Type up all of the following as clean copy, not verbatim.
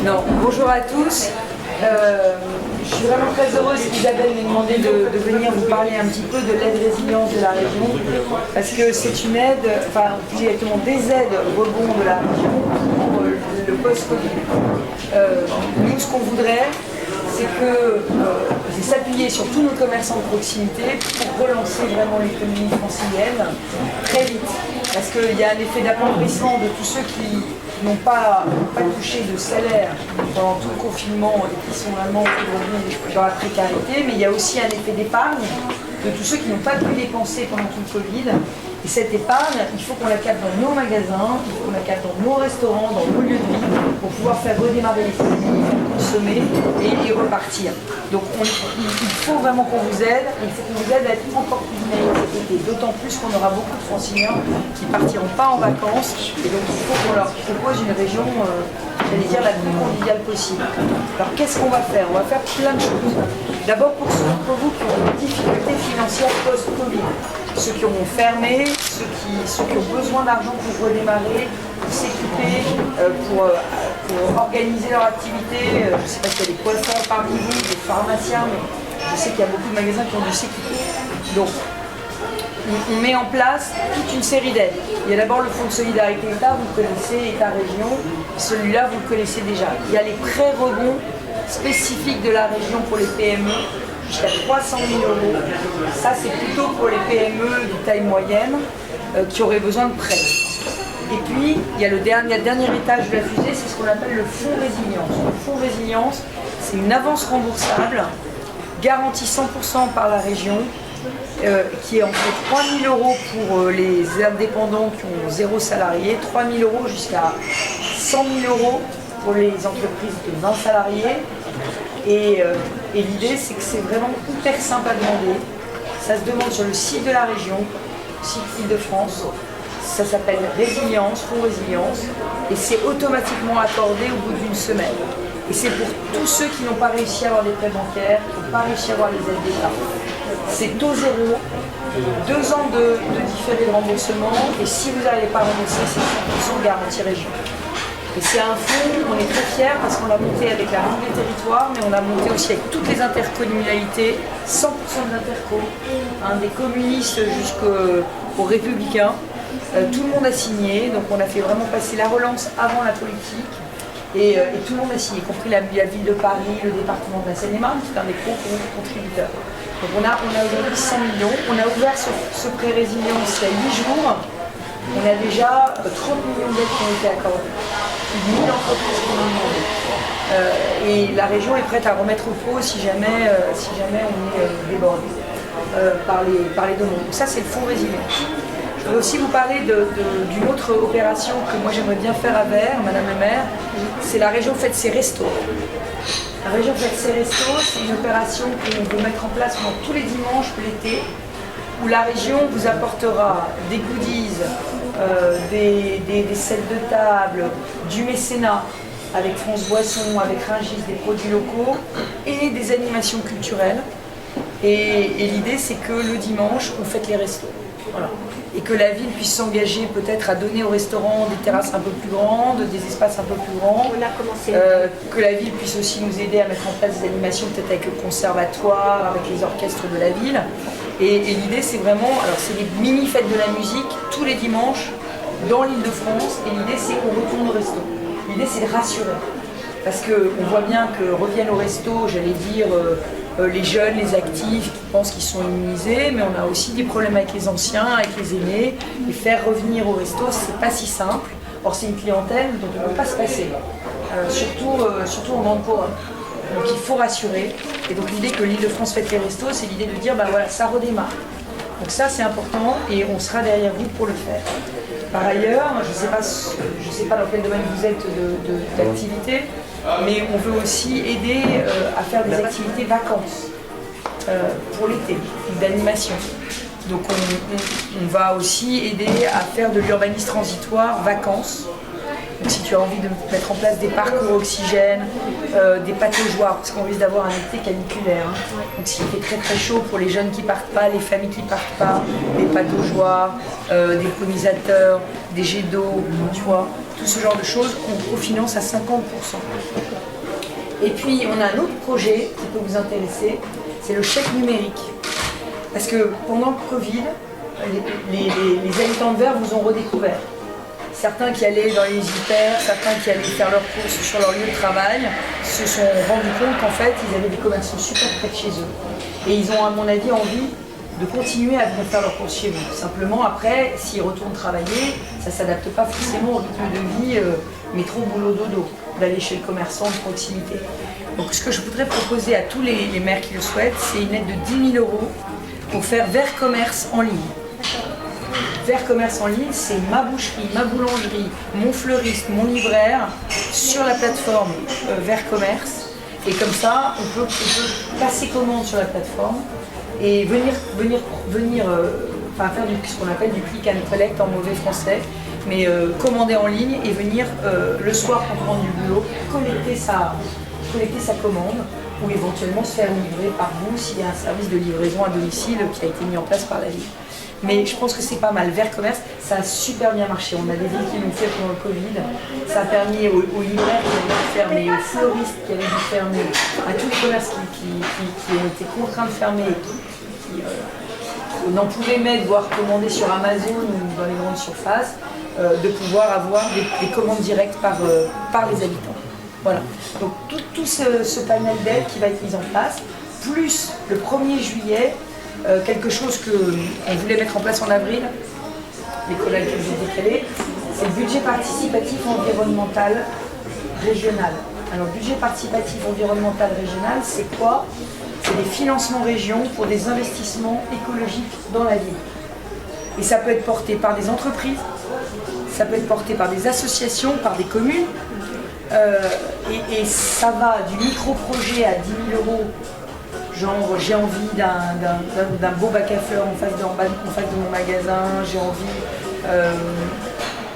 Non, bonjour à tous. Je suis vraiment très heureuse qu'Isabelle m'ait demandé de venir vous parler un petit peu de l'aide résilience de la région, parce que c'est une aide, enfin directement des aides rebond de la région pour le post-Covid. Nous, ce qu'on voudrait, c'est s'appuyer sur tous nos commerçants de proximité pour relancer vraiment l'économie francilienne très vite. Parce qu'il y a un effet d'appauvrissement de tous ceux qui n'ont pas touché de salaire pendant tout le confinement et qui sont vraiment aujourd'hui dans la précarité, mais il y a aussi un effet d'épargne de tous ceux qui n'ont pas pu dépenser pendant tout le Covid. Et cette épargne, il faut qu'on la capte dans nos magasins, il faut qu'on la capte dans nos restaurants, dans nos lieux de vie, pour pouvoir faire redémarrer l'économie, consommer et repartir. Donc il faut vraiment qu'on vous aide, il faut qu'on vous aide à être encore plus dynamique cet été, d'autant plus qu'on aura beaucoup de franciliens qui ne partiront pas en vacances, et donc il faut qu'on leur propose une région, j'allais dire, la plus conviviale possible. Alors qu'est-ce qu'on va faire? On va faire plein de choses. D'abord pour ceux d'entre vous qui ont des difficultés financières post-Covid, ceux qui auront fermé, ceux qui ont besoin d'argent pour redémarrer, pour s'équiper, pour organiser leur activité. Je ne sais pas s'il y a des coiffeurs parmi vous, des pharmaciens, mais je sais qu'il y a beaucoup de magasins qui ont dû s'équiper. Donc, on met en place toute une série d'aides. Il y a d'abord le fonds de solidarité État, vous le connaissez, État-région. Celui-là, vous le connaissez déjà. Il y a les prêts rebonds spécifiques de la région pour les PME, jusqu'à 300 000 €. Ça, c'est plutôt pour les PME de taille moyenne qui auraient besoin de prêts. Et puis, il y a le dernier étage de la fusée, c'est ce qu'on appelle le fonds résilience. Le fonds résilience, c'est une avance remboursable, garantie 100% par la région, qui est entre 3 000 € pour les indépendants qui ont 0 salarié, 3 000 € jusqu'à 100 000 € pour les entreprises de 20 salariés. Et l'idée, c'est que c'est vraiment hyper simple à demander. Ça se demande sur le site de la région, site Île-de-France. Ça s'appelle Résilience, Fonds Résilience. Et c'est automatiquement accordé au bout d'une semaine. Et c'est pour tous ceux qui n'ont pas réussi à avoir des prêts bancaires, qui n'ont pas réussi à avoir les aides d'État. C'est taux zéro, 2 ans de différé de remboursement. Et si vous n'arrivez pas à rembourser, c'est 100% garantie région. Et c'est un fonds, on est très fiers parce qu'on l'a monté avec la Ligue des territoires, mais on l'a monté aussi avec toutes les intercommunalités, 100% d'interco, des communistes jusqu'aux républicains. Tout le monde a signé, donc on a fait vraiment passer la relance avant la politique. Et tout le monde a signé, y compris la ville de Paris, le département de la Seine-et-Marne, qui est un des gros contributeurs. Donc on a aujourd'hui 100 millions. On a ouvert ce prêt résilience il y a 8 jours. On a déjà 30 millions d'aides qui ont été accordées. 1000 entreprises qui ont demandé. Et la région est prête à remettre au pot si jamais on est débordé par les demandes. Donc ça, c'est le fonds résilience. Je voudrais aussi vous parler d'une autre opération que moi j'aimerais bien faire à Vert, Madame le maire. C'est la région Fête ses restos. La région Fête ses restos, c'est une opération qu'on veut mettre en place pendant tous les dimanches de l'été, où la région vous apportera des goodies, des sets de table, du mécénat avec France Boisson, avec Rungis, des produits locaux et des animations culturelles. Et l'idée, c'est que le dimanche, on fête les restos. Voilà. Et que la ville puisse s'engager peut-être à donner aux restaurants des terrasses un peu plus grandes, des espaces un peu plus grands. On a commencé. Que la ville puisse aussi nous aider à mettre en place des animations peut-être avec le conservatoire, avec les orchestres de la ville. Et l'idée, c'est vraiment, alors c'est des mini-fêtes de la musique tous les dimanches dans l'Île-de-France. Et l'idée, c'est qu'on retourne au resto. L'idée, c'est de rassurer. Parce qu'on voit bien que reviennent au resto, j'allais dire, les jeunes, les actifs qui pensent qu'ils sont immunisés, mais on a aussi des problèmes avec les anciens, avec les aînés. Et faire revenir au resto, c'est pas si simple. Or, c'est une clientèle dont on ne peut pas se passer, surtout en grande couronne. Donc il faut rassurer. Et donc l'idée que l'Île-de-France fête les restos, c'est l'idée de dire, ben voilà, ça redémarre. Donc ça, c'est important et on sera derrière vous pour le faire. Par ailleurs, je ne sais pas dans quel domaine vous êtes d'activité, mais on veut aussi aider à faire des activités vacances pour l'été, d'animation. Donc on va aussi aider à faire de l'urbanisme transitoire vacances. Donc si tu as envie de mettre en place des parcours oxygène, des pataugeoires, parce qu'on risque d'avoir un été caniculaire. Donc s'il fait très très chaud pour les jeunes qui partent pas, les familles qui partent pas, des pataugeoires, des ponisateurs, des jets d'eau, tu vois. tout ce genre de choses, on cofinance à 50%. Et puis on a un autre projet qui peut vous intéresser, c'est le chèque numérique. Parce que pendant le Covid, les habitants de Vert vous ont redécouvert. Certains qui allaient dans les hyper, certains qui allaient faire leurs courses sur leur lieu de travail, se sont rendus compte qu'en fait, ils avaient des commerçants super près de chez eux. Et ils ont, à mon avis, envie de continuer à venir faire leurs courses chez vous. Simplement, après, s'ils retournent travailler, ça ne s'adapte pas forcément au rythme de vie métro, boulot, dodo, d'aller chez le commerçant de proximité. Donc, ce que je voudrais proposer à tous les maires qui le souhaitent, c'est une aide de 10 000 € pour faire Vert Commerce en ligne. Vert Commerce en ligne, c'est ma boucherie, ma boulangerie, mon fleuriste, mon libraire sur la plateforme Vert Commerce. Et comme ça, on peut passer commande sur la plateforme et venir faire ce qu'on appelle du click and collect en mauvais français, mais commander en ligne et venir le soir quand on rentre du boulot, collecter sa commande ou éventuellement se faire livrer par vous s'il y a un service de livraison à domicile qui a été mis en place par la ville. Mais je pense que c'est pas mal. Vert Commerce, ça a super bien marché. On a des villes qui l'ont fait pendant le Covid. Ça a permis aux libraires qui avaient dû fermer, aux fleuristes qui avaient dû fermer, à tous les commerces qui ont été contraints de fermer, qui n'en pouvaient mettre, voire commander sur Amazon ou dans les grandes surfaces, de pouvoir avoir des commandes directes par les habitants. Voilà. Donc tout ce panel d'aide qui va être mis en place, plus le 1er juillet, quelque chose qu'on voulait mettre en place en avril, les collègues que j'ai décalé, c'est le budget participatif environnemental régional. Alors, budget participatif environnemental régional, c'est quoi? C'est des financements régions pour des investissements écologiques dans la ville. Et ça peut être porté par des entreprises, ça peut être porté par des associations, par des communes, et ça va du micro-projet à 10 000 €. Genre, j'ai envie d'un beau bac à fleurs en face de mon magasin, j'ai envie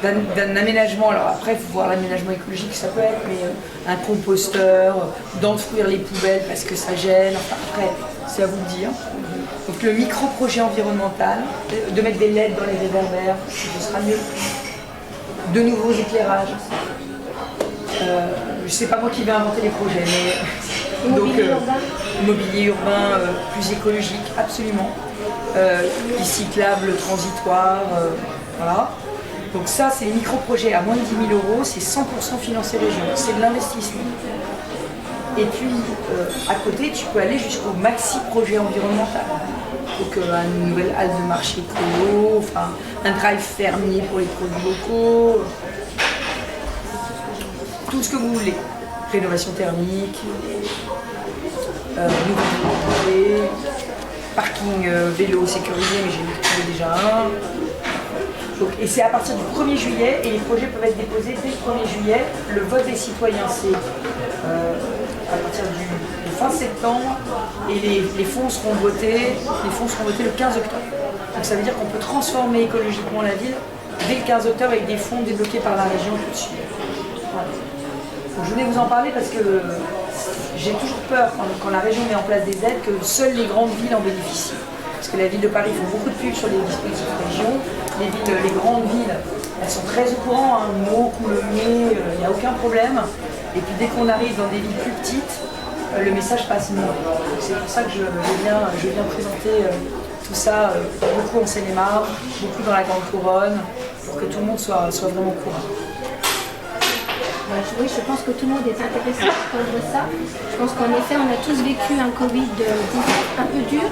d'un aménagement. Alors après, il faut voir l'aménagement écologique, ça peut être, mais un composteur, d'enfouir les poubelles parce que ça gêne. Enfin, après, c'est à vous de dire. Donc le micro-projet environnemental, de mettre des LED dans les réverbères, ce sera mieux. De nouveaux éclairages. Je sais pas moi qui vais inventer les projets, mais mobilier urbain plus écologique, absolument. Cyclable, transitoire, voilà. Donc ça, c'est les micro-projets à moins de 10 000 €, c'est 100% financé région, c'est de l'investissement. Et puis, à côté, tu peux aller jusqu'au maxi-projet environnemental. Donc, une nouvelle halle de marché écolo, enfin, un drive fermier pour les produits locaux, tout ce que vous voulez. Rénovation thermique, nouveau parking vélo sécurisé, mais j'ai trouvé déjà un. Donc, et c'est à partir du 1er juillet, et les projets peuvent être déposés dès le 1er juillet. Le vote des citoyens, c'est à partir du fin septembre, et les fonds seront votés le 15 octobre. Donc ça veut dire qu'on peut transformer écologiquement la ville dès le 15 octobre avec des fonds débloqués par la région tout de suite. Voilà. Donc, je voulais vous en parler parce que j'ai toujours peur quand la région met en place des aides que seules les grandes villes en bénéficient. Parce que la ville de Paris fait beaucoup de pubs sur les dispositifs région. Les grandes villes, elles sont très au courant, hein, mot, coulommiers, il n'y a aucun problème. Et puis dès qu'on arrive dans des villes plus petites, le message passe moins. C'est pour ça que je viens présenter tout ça beaucoup en Seine-et-Marne, beaucoup dans la Grande Couronne, pour que tout le monde soit vraiment au courant. Oui, je pense que tout le monde est intéressé par ça. Je pense qu'en effet, on a tous vécu un Covid-19 un peu dur.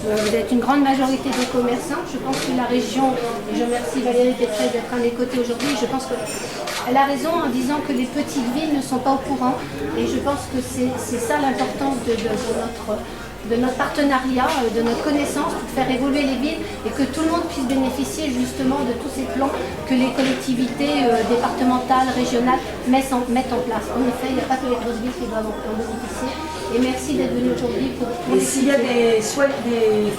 Vous êtes une grande majorité de commerçants. Je pense que la région, et je remercie Valérie Pécresse d'être à mes côtés aujourd'hui, je pense qu'elle a raison en disant que les petites villes ne sont pas au courant. Et je pense que c'est ça l'importance de notre partenariat, de notre connaissance pour faire évoluer les villes et que tout le monde puisse bénéficier justement de tous ces plans que les collectivités départementales, régionales mettent en place. En effet, il n'y a pas que les grosses villes qui doivent en bénéficier. Et merci d'être venu aujourd'hui pour et s'il y a des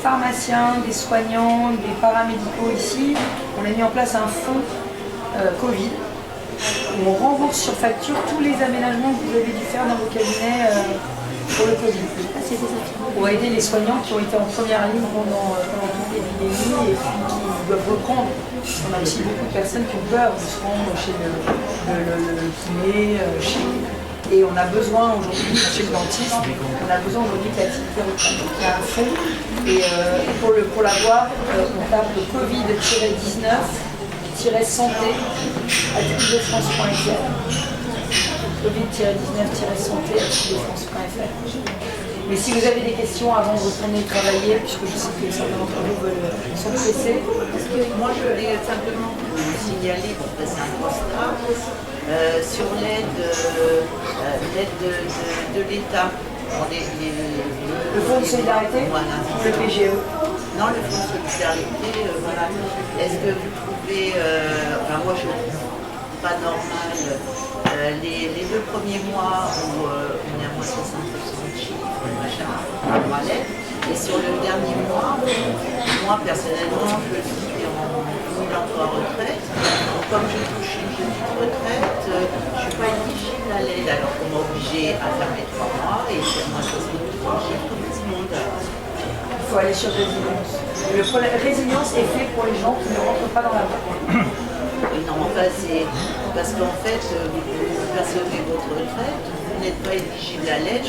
pharmaciens, des soignants, des paramédicaux ici, on a mis en place un fonds Covid où on rembourse sur facture tous les aménagements que vous avez dû faire dans vos cabinets pour le Covid. Pour aider les soignants qui ont été en première ligne pendant toute l'épidémie et puis ils doivent reprendre. On a aussi beaucoup de personnes qui ont peur de se rendre chez le kiné, et on a besoin aujourd'hui, chez le dentiste, on a besoin aujourd'hui que l'activité reprenne. Donc il y a un fonds, et pour l'avoir, on tape Covid-19-santé à toulousefrance.fr. Covid-19-santé@toulousefrance.fr. Mais si vous avez des questions avant de retourner travailler, puisque je sais que certains d'entre vous sont pressés. Parce que moi je voulais simplement vous signaler, pour passer un constat, sur l'aide de l'État. Le fonds de solidarité, voilà, le PGE. Non, le fonds de solidarité, voilà. Est-ce que vous trouvez, enfin moi je trouve pas normal, les 2 premiers mois où on est à moins 60% de chiffre, machin, on va l'aide. Et sur le dernier mois, moi personnellement, je suis en emploi retraite. Donc, comme je touche une petite retraite, je ne suis pas éligible à l'aide. Alors qu'on m'a obligé à faire mes 3 mois et c'est moi 60% chiffre comme tout le monde. Il faut aller sur Résilience. La résilience est fait pour les gens qui ne rentrent pas dans la loi. Non, enfin, c'est parce qu'en fait, vous percevez votre retraite, vous n'êtes pas éligible à l'aide.